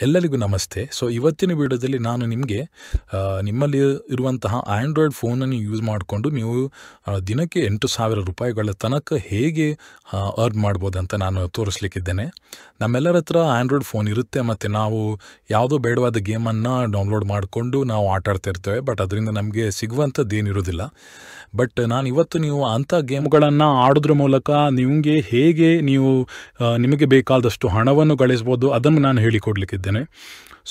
ಎಲ್ಲರಿಗೂ ನಮಸ್ತೆ. ಸೊ ಇವತ್ತಿನ ವಿಡಿಯೋದಲ್ಲಿ ನಾನು ನಿಮಗೆ ನಿಮ್ಮಲ್ಲಿ ಇರುವಂತಹ ಆಂಡ್ರಾಯ್ಡ್ ಫೋನನ್ನು ಯೂಸ್ ಮಾಡಿಕೊಂಡು ನೀವು ದಿನಕ್ಕೆ 8,000 ರೂಪಾಯಿಗಳ ತನಕ ಹೇಗೆ ಅರ್ನ್ ಮಾಡ್ಬೋದಂತ ನಾನು ತೋರಿಸ್ಲಿಕ್ಕಿದ್ದೇನೆ. ನಮ್ಮೆಲ್ಲರ ಹತ್ರ ಆಂಡ್ರಾಯ್ಡ್ ಫೋನ್ ಇರುತ್ತೆ ಮತ್ತು ನಾವು ಯಾವುದೋ ಬೇಡವಾದ ಗೇಮನ್ನು ಡೌನ್ಲೋಡ್ ಮಾಡಿಕೊಂಡು ನಾವು ಆಟ ಆಡ್ತಾ ಇರ್ತೇವೆ. ಬಟ್ ಅದರಿಂದ ನಮಗೆ ಸಿಗುವಂಥದ್ದು ಏನಿರೋದಿಲ್ಲ. ಬಟ್ ನಾನು ಇವತ್ತು ನೀವು ಅಂಥ ಗೇಮ್ಗಳನ್ನು ಆಡೋದ್ರ ಮೂಲಕ ನಿಮಗೆ ಹೇಗೆ ನೀವು ನಿಮಗೆ ಬೇಕಾದಷ್ಟು ಹಣವನ್ನು ಗಳಿಸ್ಬೋದು ಅದನ್ನು ನಾನು ಹೇಳಿಕೊಡ್ಲಿಕ್ಕಿದ್ದೇನೆ.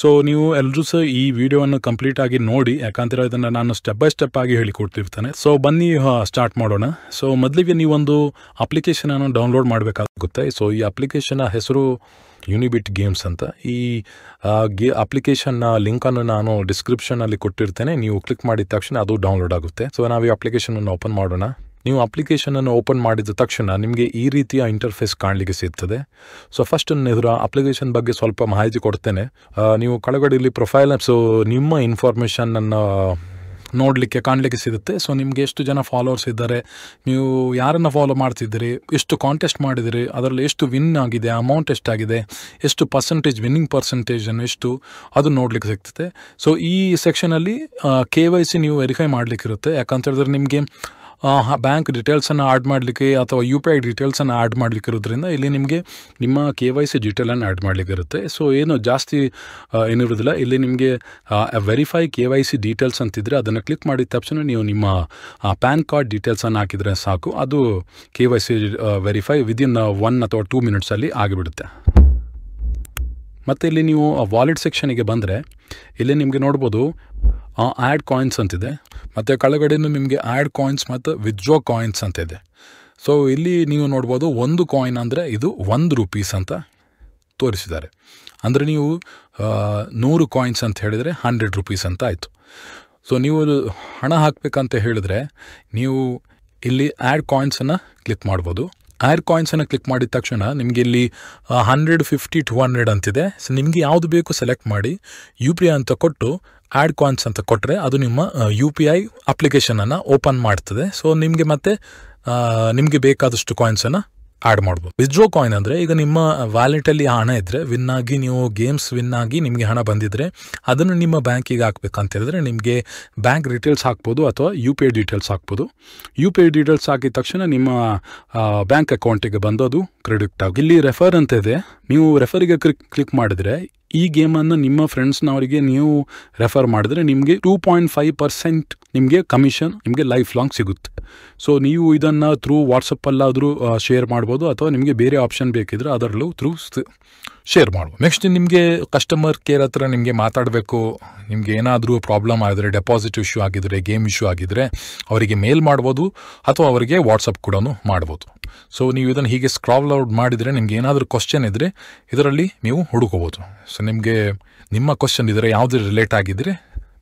ಸೊ ನೀವು ಎಲ್ಲರೂ ಸಹ ಈ ವಿಡಿಯೋವನ್ನು ಕಂಪ್ಲೀಟಾಗಿ ನೋಡಿ, ಯಾಕಂದರೆ ಇದನ್ನು ನಾನು ಸ್ಟೆಪ್ ಬೈ ಸ್ಟೆಪ್ ಆಗಿ ಹೇಳಿಕೊಡ್ತಿರ್ತಾನೆ. ಸೊ ಬನ್ನಿ ಸ್ಟಾರ್ಟ್ ಮಾಡೋಣ. ಸೊ ಮೊದಲಿಗೆ ನೀವೊಂದು ಅಪ್ಲಿಕೇಶನನ್ನು ಡೌನ್ಲೋಡ್ ಮಾಡಬೇಕಾಗುತ್ತೆ. ಸೊ ಈ ಅಪ್ಲಿಕೇಶನ್ನ ಹೆಸರು ಯೂನಿಬಿಟ್ ಗೇಮ್ಸ್ ಅಂತ. ಈ ಅಪ್ಲಿಕೇಶನ್ನ ಲಿಂಕನ್ನು ನಾನು ಡಿಸ್ಕ್ರಿಪ್ಷನಲ್ಲಿ ಕೊಟ್ಟಿರ್ತೇನೆ. ನೀವು ಕ್ಲಿಕ್ ಮಾಡಿದ ತಕ್ಷಣ ಅದು ಡೌನ್ಲೋಡ್ ಆಗುತ್ತೆ. ಸೊ ನಾವು ಈ ಅಪ್ಲಿಕೇಶನನ್ನು ಓಪನ್ ಮಾಡೋಣ. ನೀವು ಅಪ್ಲಿಕೇಶನನ್ನು ಓಪನ್ ಮಾಡಿದ ತಕ್ಷಣ ನಿಮಗೆ ಈ ರೀತಿಯ ಇಂಟರ್ಫೇಸ್ ಕಾಣಲಿಕ್ಕೆ ಸಿಗ್ತದೆ. ಸೊ ಫಸ್ಟ್ ಇದರ ಅಪ್ಲಿಕೇಶನ್ ಬಗ್ಗೆ ಸ್ವಲ್ಪ ಮಾಹಿತಿ ಕೊಡ್ತೇನೆ. ನೀವು ಕೆಳಗಡೆ ಇಲ್ಲಿ ಪ್ರೊಫೈಲ್, ಸೊ ನಿಮ್ಮ ಇನ್ಫಾರ್ಮೇಷನನ್ನು ನೋಡಲಿಕ್ಕೆ ಕಾಣಲಿಕ್ಕೆ ಸಿಗುತ್ತೆ. ಸೊ ನಿಮಗೆ ಎಷ್ಟು ಜನ ಫಾಲೋವರ್ಸ್ ಇದ್ದಾರೆ, ನೀವು ಯಾರನ್ನು ಫಾಲೋ ಮಾಡ್ತಿದ್ದೀರಿ, ಎಷ್ಟು ಕಾಂಟೆಸ್ಟ್ ಮಾಡಿದಿರಿ, ಅದರಲ್ಲಿ ಎಷ್ಟು ವಿನ್ ಆಗಿದೆ, ಅಮೌಂಟ್ ಎಷ್ಟಾಗಿದೆ, ಎಷ್ಟು ಪರ್ಸೆಂಟೇಜ್ ವಿನ್ನಿಂಗ್ ಪರ್ಸೆಂಟೇಜನ್ನು ಎಷ್ಟು ಅದು ನೋಡಲಿಕ್ಕೆ ಸಿಗ್ತದೆ. ಸೊ ಈ ಸೆಕ್ಷನಲ್ಲಿ KYC ನೀವು ವೆರಿಫೈ ಮಾಡಲಿಕ್ಕಿರುತ್ತೆ. ಯಾಕಂತ ಹೇಳಿದ್ರೆ ನಿಮಗೆ ಬ್ಯಾಂಕ್ ಡೀಟೇಲ್ಸನ್ನು ಆ್ಯಡ್ ಮಾಡಲಿಕ್ಕೆ ಅಥವಾ UPI ಡೀಟೇಲ್ಸನ್ನು ಆ್ಯಡ್ ಮಾಡಲಿಕ್ಕಿರೋದ್ರಿಂದ ಇಲ್ಲಿ ನಿಮಗೆ ನಿಮ್ಮ KYC ಡೀಟೇಲನ್ನು ಆ್ಯಡ್ ಮಾಡಲಿಕ್ಕಿರುತ್ತೆ. ಸೊ ಏನು ಜಾಸ್ತಿ ಏನಿರೋದಿಲ್ಲ. ಇಲ್ಲಿ ನಿಮಗೆ ವೆರಿಫೈ KYC ಡೀಟೇಲ್ಸ್ ಅಂತಿದ್ರೆ ಅದನ್ನು ಕ್ಲಿಕ್ ಮಾಡಿದ ತಕ್ಷಣ ನೀವು ನಿಮ್ಮ ಪ್ಯಾನ್ ಕಾರ್ಡ್ ಡೀಟೇಲ್ಸನ್ನು ಹಾಕಿದರೆ ಸಾಕು, ಅದು KYC ವೆರಿಫೈ ವಿದಿನ್ 1 ಅಥವಾ 2 ಮಿನಿಟ್ಸಲ್ಲಿ ಆಗಿಬಿಡುತ್ತೆ. ಮತ್ತು ಇಲ್ಲಿ ನೀವು ವಾಲೆಟ್ ಸೆಕ್ಷನಿಗೆ ಬಂದರೆ ಇಲ್ಲಿ ನಿಮಗೆ ನೋಡ್ಬೋದು ಆ್ಯಡ್ ಕಾಯಿನ್ಸ್ ಅಂತಿದೆ, ಮತ್ತು ಕೆಳಗಡೆಯೂ ನಿಮಗೆ ಆ್ಯಡ್ ಕಾಯಿನ್ಸ್ ಮತ್ತು ವಿತ್ಡ್ರಾ ಕಾಯಿನ್ಸ್ ಅಂತ ಇದೆ. ಸೊ ಇಲ್ಲಿ ನೀವು ನೋಡ್ಬೋದು ಒಂದು ಕಾಯಿನ್ ಅಂದರೆ ಇದು 1 ರೂಪೀಸ್ ಅಂತ ತೋರಿಸಿದ್ದಾರೆ. ಅಂದರೆ ನೀವು 100 ಕಾಯಿನ್ಸ್ ಅಂತ ಹೇಳಿದರೆ 100 ರೂಪೀಸ್ ಅಂತ ಆಯಿತು. ಸೊ ನೀವು ಹಣ ಹಾಕಬೇಕಂತ ಹೇಳಿದ್ರೆ ನೀವು ಇಲ್ಲಿ ಆ್ಯಡ್ ಕಾಯಿನ್ಸನ್ನು ಕ್ಲಿಕ್ ಮಾಡ್ಬೋದು. ಆ್ಯಡ್ ಕಾಯಿನ್ಸನ್ನು ಕ್ಲಿಕ್ ಮಾಡಿದ ತಕ್ಷಣ ನಿಮಗೆ ಇಲ್ಲಿ 100, 50, 200 ಅಂತಿದೆ. ಸೊ ನಿಮಗೆ ಯಾವುದು ಬೇಕು ಸೆಲೆಕ್ಟ್ ಮಾಡಿ UPI ಅಂತ ಕೊಟ್ಟು ಆ್ಯಡ್ ಕಾಯಿನ್ಸ್ ಅಂತ ಕೊಟ್ಟರೆ ಅದು ನಿಮ್ಮ UPI ಅಪ್ಲಿಕೇಶನನ್ನು ಓಪನ್ ಮಾಡ್ತದೆ. ಸೊ ನಿಮಗೆ ಮತ್ತೆ ನಿಮಗೆ ಬೇಕಾದಷ್ಟು ಕಾಯಿನ್ಸನ್ನು ಆ್ಯಡ್ ಮಾಡ್ಬೋದು. ವಿತ್ಡ್ರಾ ಕಾಯಿನ್ ಅಂದರೆ ಈಗ ನಿಮ್ಮ ವ್ಯಾಲೆಟಲ್ಲಿ ಹಣ ಇದ್ದರೆ ವಿನ್ನಾಗಿ ನೀವು ಗೇಮ್ಸ್ ವಿನ್ನಾಗಿ ನಿಮಗೆ ಹಣ ಬಂದಿದ್ದರೆ ಅದನ್ನು ನಿಮ್ಮ ಬ್ಯಾಂಕಿಗೆ ಹಾಕ್ಬೇಕಂತ ಹೇಳಿದ್ರೆ ನಿಮಗೆ ಬ್ಯಾಂಕ್ ಡೀಟೇಲ್ಸ್ ಹಾಕ್ಬೋದು ಅಥವಾ UPI ಡೀಟೇಲ್ಸ್ ಹಾಕ್ಬೋದು. UPI ಡೀಟೇಲ್ಸ್ ಹಾಕಿದ ತಕ್ಷಣ ನಿಮ್ಮ ಬ್ಯಾಂಕ್ ಅಕೌಂಟಿಗೆ ಬಂದು ಅದು ಕ್ರೆಡಿಟ್ ಆಗಿ. ಇಲ್ಲಿ ರೆಫರ್ ಅಂತ ಇದೆ, ನೀವು ರೆಫರಿಗೆ ಕ್ಲಿಕ್ ಮಾಡಿದರೆ ಈ ಗೇಮನ್ನು ನಿಮ್ಮ ಫ್ರೆಂಡ್ಸ್ನವರಿಗೆ ನೀವು ರೆಫರ್ ಮಾಡಿದ್ರೆ ನಿಮಗೆ 2.5% ನಿಮಗೆ ಕಮಿಷನ್ ನಿಮಗೆ ಲೈಫ್ ಲಾಂಗ್ ಸಿಗುತ್ತೆ. ಸೊ ನೀವು ಇದನ್ನು ಥ್ರೂ ವಾಟ್ಸಪ್ಪಲ್ಲಾದರೂ ಶೇರ್ ಮಾಡ್ಬೋದು ಅಥವಾ ನಿಮಗೆ ಬೇರೆ ಆಪ್ಷನ್ ಬೇಕಿದ್ರೆ ಅದರಲ್ಲೂ ಥ್ರೂ ಶೇರ್ ಮಾಡ್ಬೋದು. ನೆಕ್ಸ್ಟ್ ನಿಮಗೆ ಕಸ್ಟಮರ್ ಕೇರ್ ಹತ್ರ ನಿಮಗೆ ಮಾತಾಡಬೇಕು, ನಿಮಗೆ ಏನಾದರೂ ಪ್ರಾಬ್ಲಮ್ ಆಗಿದ್ರೆ, ಡೆಪಾಸಿಟ್ ಇಶ್ಯೂ ಆಗಿದ್ರೆ, ಗೇಮ್ ಇಶ್ಯೂ ಆಗಿದ್ರೆ ಅವರಿಗೆ ಮೇಲ್ ಮಾಡ್ಬೋದು ಅಥವಾ ಅವರಿಗೆ ವಾಟ್ಸಪ್ ಕೂಡ ಮಾಡ್ಬೋದು. ಸೊ ನೀವು ಇದನ್ನು ಹೀಗೆ ಸ್ಕ್ರಾಲ್ ಔಟ್ ಮಾಡಿದರೆ ನಿಮ್ಗೆ ಏನಾದರೂ ಕ್ವಶನ್ ಇದ್ದರೆ ಇದರಲ್ಲಿ ನೀವು ಹುಡುಕೋಬೋದು. ಸೊ ನಿಮಗೆ ನಿಮ್ಮ ಕ್ವಶನ್ ಇದ್ದರೆ ಯಾವುದೇ ರಿಲೇಟ್ ಆಗಿದ್ದರೆ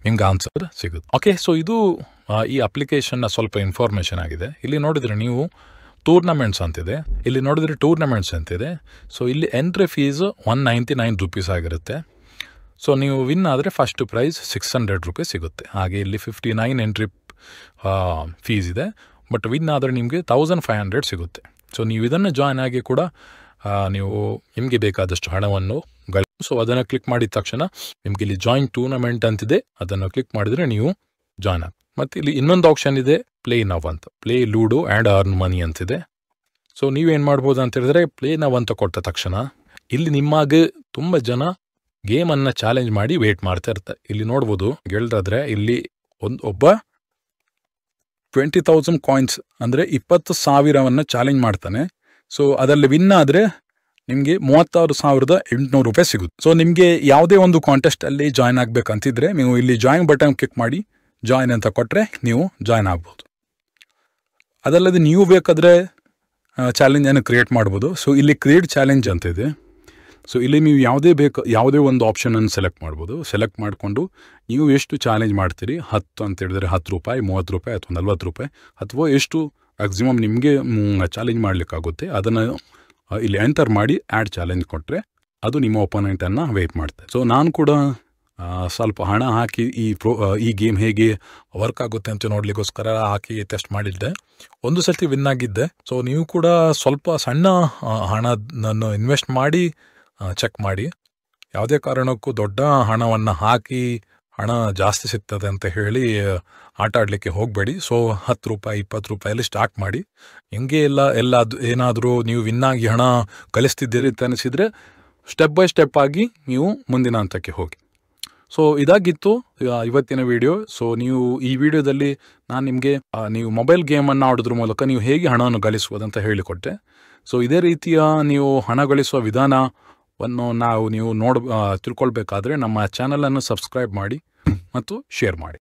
ನಿಮ್ಗೆ ಆನ್ಸರ್ ಸಿಗುತ್ತೆ. ಓಕೆ, ಸೊ ಇದು ಈ ಅಪ್ಲಿಕೇಶನ್ನ ಸ್ವಲ್ಪ ಇನ್ಫಾರ್ಮೇಷನ್ ಆಗಿದೆ. ಇಲ್ಲಿ ನೋಡಿದರೆ ನೀವು ಟೂರ್ನಮೆಂಟ್ಸ್ ಅಂತಿದೆ, ಇಲ್ಲಿ ನೋಡಿದರೆ ಟೂರ್ನಮೆಂಟ್ಸ್ ಅಂತಿದೆ. ಸೊ ಇಲ್ಲಿ ಎಂಟ್ರಿ ಫೀಸ್ 199 ರೂಪೀಸ್ ಆಗಿರುತ್ತೆ. ಸೊ ನೀವು ವಿನ್ ಆದರೆ ಫಸ್ಟ್ ಪ್ರೈಸ್ 600 ರೂಪೀಸ್ ಸಿಗುತ್ತೆ. ಹಾಗೆ ಇಲ್ಲಿ 59 ಎಂಟ್ರಿ ಫೀಸ್ ಇದೆ. ಬಟ್ ವಿನ್ ಆದರೆ ನಿಮಗೆ 1500 ಸಿಗುತ್ತೆ. ಸೊ ನೀವು ಇದನ್ನು ಜಾಯ್ನ್ ಆಗಿ ಕೂಡ ನೀವು ನಿಮಗೆ ಬೇಕಾದಷ್ಟು ಹಣವನ್ನು ಸೊ ಅದನ್ನು ಕ್ಲಿಕ್ ಮಾಡಿದ ತಕ್ಷಣ ನಿಮಗೆ ಇಲ್ಲಿ ಜಾಯಿನ್ ಟೂರ್ನಮೆಂಟ್ ಅಂತಿದೆ, ಅದನ್ನು ಕ್ಲಿಕ್ ಮಾಡಿದರೆ ನೀವು ಜಾಯ್ನ್ ಆಗಿ. ಮತ್ತು ಇಲ್ಲಿ ಇನ್ನೊಂದು ಆಪ್ಷನ್ ಇದೆ ಪ್ಲೇ ನವ್ ಅಂತ, play ludo and earn money ಅಂತಿದೆ. ಸೊ ನೀವೇನು ಮಾಡ್ಬೋದು ಅಂತ ಹೇಳಿದ್ರೆ ಪ್ಲೇ ನವ್ ಅಂತ ಕೊಟ್ಟ ತಕ್ಷಣ ಇಲ್ಲಿ ನಿಮಗೆ ತುಂಬ ಜನ ಗೇಮನ್ನು ಚಾಲೆಂಜ್ ಮಾಡಿ ವೇಟ್ ಮಾಡ್ತಾ ಇರ್ತಾರೆ. ಇಲ್ಲಿ ನೋಡ್ಬೋದು ಗೆಲ್ದಾದ್ರೆ ಇಲ್ಲಿ ಒಬ್ಬ 20,000 ಕಾಯಿನ್ಸ್ ಅಂದರೆ 20,000 ಚಾಲೆಂಜ್ ಮಾಡ್ತಾನೆ. ಸೊ ಅದರಲ್ಲಿ ವಿನ್ ಆದರೆ ನಿಮಗೆ 36,800 ರೂಪಾಯಿ ಸಿಗುತ್ತೆ. ಸೊ ನಿಮಗೆ ಯಾವುದೇ ಒಂದು ಕಾಂಟೆಸ್ಟಲ್ಲಿ ಜಾಯ್ನ್ ಆಗಬೇಕಂತಿದ್ರೆ ನೀವು ಇಲ್ಲಿ ಜಾಯಿನ್ ಬಟನ್ ಕ್ಲಿಕ್ ಮಾಡಿ ಜಾಯ್ನ್ ಅಂತ ಕೊಟ್ಟರೆ ನೀವು ಜಾಯ್ನ್ ಆಗ್ಬೋದು. ಅದಲ್ಲದೆ ನೀವು ಬೇಕಾದರೆ ಚಾಲೆಂಜನ್ನು ಕ್ರಿಯೇಟ್ ಮಾಡ್ಬೋದು. ಸೊ ಇಲ್ಲಿ ಕ್ರಿಯೇಟ್ ಚಾಲೆಂಜ್ ಅಂತ ಇದೆ. ಸೊ ಇಲ್ಲಿ ನೀವು ಯಾವುದೇ ಒಂದು ಆಪ್ಷನನ್ನು ಸೆಲೆಕ್ಟ್ ಮಾಡ್ಬೋದು. ಸೆಲೆಕ್ಟ್ ಮಾಡಿಕೊಂಡು ನೀವು ಎಷ್ಟು ಚಾಲೆಂಜ್ ಮಾಡ್ತೀರಿ, 10 ಅಂತ ಹೇಳಿದ್ರೆ 10 ರೂಪಾಯಿ, 30 ರೂಪಾಯಿ ಅಥವಾ 40 ರೂಪಾಯಿ ಅಥವಾ ಎಷ್ಟು ಮ್ಯಾಕ್ಸಿಮಮ್ ನಿಮಗೆ ಚಾಲೆಂಜ್ ಮಾಡಲಿಕ್ಕಾಗುತ್ತೆ ಅದನ್ನು ಇಲ್ಲಿ ಎಂಟರ್ ಮಾಡಿ ಆ್ಯಡ್ ಚಾಲೆಂಜ್ ಕೊಟ್ಟರೆ ಅದು ನಿಮ್ಮ ಒಪೋನೆಂಟನ್ನು ವೇಟ್ ಮಾಡ್ತಾರೆ. ಸೊ ನಾನು ಕೂಡ ಸ್ವಲ್ಪ ಹಣ ಹಾಕಿ ಈ ಗೇಮ್ ಹೇಗೆ ವರ್ಕ್ ಆಗುತ್ತೆ ಅಂತ ನೋಡಲಿಕ್ಕೋಸ್ಕರ ಹಾಕಿ ಟೆಸ್ಟ್ ಮಾಡಿದ್ದೆ. ಒಂದು ಸರ್ತಿ ವಿನ್ ಆಗಿದ್ದೆ. ಸೊ ನೀವು ಕೂಡ ಸ್ವಲ್ಪ ಸಣ್ಣ ಹಣವನ್ನು ಇನ್ವೆಸ್ಟ್ ಮಾಡಿ ಚೆಕ್ ಮಾಡಿ. ಯಾವುದೇ ಕಾರಣಕ್ಕೂ ದೊಡ್ಡ ಹಣವನ್ನು ಹಾಕಿ ಹಣ ಜಾಸ್ತಿ ಸಿಗ್ತದೆ ಅಂತ ಹೇಳಿ ಆಟ ಆಡಲಿಕ್ಕೆ ಹೋಗಬೇಡಿ. ಸೊ 10 ರೂಪಾಯಿ 20 ರೂಪಾಯಲ್ಲಿ ಸ್ಟಾರ್ಟ್ ಮಾಡಿ. ಹೆಂಗೆ ಏನಾದರೂ ನೀವು ವಿನ್ನಾಗಿ ಹಣ ಗಳಿಸ್ತಿದ್ದೀರಿ ಅಂತ ಅನಿಸಿದರೆ ಸ್ಟೆಪ್ ಬೈ ಸ್ಟೆಪ್ ಆಗಿ ನೀವು ಮುಂದಿನ ಹಂತಕ್ಕೆ ಹೋಗಿ. ಸೊ ಇದಾಗಿತ್ತು ಇವತ್ತಿನ ವಿಡಿಯೋ. ಸೊ ನೀವು ಈ ವಿಡಿಯೋದಲ್ಲಿ ನಾನು ನಿಮಗೆ ನೀವು ಮೊಬೈಲ್ ಗೇಮನ್ನು ಆಡೋದ್ರ ಮೂಲಕ ನೀವು ಹೇಗೆ ಹಣವನ್ನು ಗಳಿಸುವುದಂತ ಹೇಳಿಕೊಟ್ಟೆ. ಸೊ ಇದೇ ರೀತಿಯ ನೀವು ಹಣ ಗಳಿಸುವ ವಿಧಾನವನ್ನು ನೀವು ತಿಳ್ಕೊಳ್ಬೇಕಾದ್ರೆ ನಮ್ಮ ಚಾನಲನ್ನು ಸಬ್ಸ್ಕ್ರೈಬ್ ಮಾಡಿ ಮತ್ತು ಶೇರ್ ಮಾಡಿ.